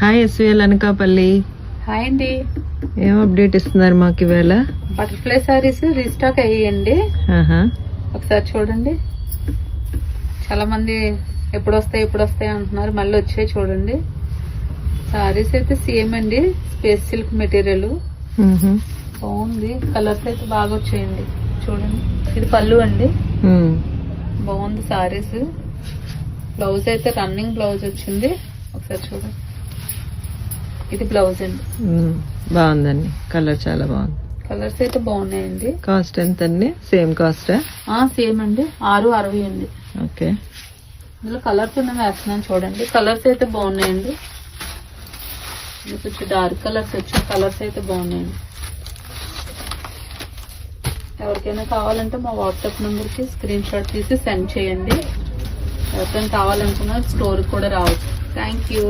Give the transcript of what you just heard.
Hi SVL Anakapalli. Hi అండి. ఏం update ఇస్తున్నారు మాకు ఇవాళ? బటర్ఫ్లై సారీస్ రీస్టాక్ అయ్యాయండి. ఒకసారి చూడండి. చాలా మంది ఎప్పుడు వస్తాయి అంటున్నారు, మళ్ళీ వచ్చాయి చూడండి. సారీస్ అయితే సేమ్ అండి, స్పేస్ సిల్క్ మెటీరియల్ బాగుంది. కలర్స్ అయితే బాగా వచ్చాయండి చూడండి. ఇది పళ్ళు అండి, బాగుంది సారీస్. బ్లౌజ్ అయితే రన్నింగ్ బ్లౌజ్ వచ్చింది, ఒకసారి చూడండి. ఇది బ్లౌజ్ అండి, బాగుందండి. కలర్ చాలా బాగుంది. కలర్స్ అయితే బాగున్నాయండి. కాస్ట్ ఎంత అండి? Same cost? సేమ్ అండి, 660 అండి. ఓకే, ఇందులో కలర్స్ ఉన్నాయి, వేస్తున్నాను చూడండి. కలర్స్ అయితే బాగున్నాయండి, కొంచెం డార్క్ కలర్స్ వచ్చాయి. కలర్స్ అయితే బాగున్నాయండి. ఎవరికైనా కావాలంటే మా వాట్సాప్ నెంబర్కి స్క్రీన్ షాట్ తీసి సెండ్ చేయండి. ఎవరికైనా కావాలనుకున్నా స్టోర్కి కూడా రావచ్చు. Thank you.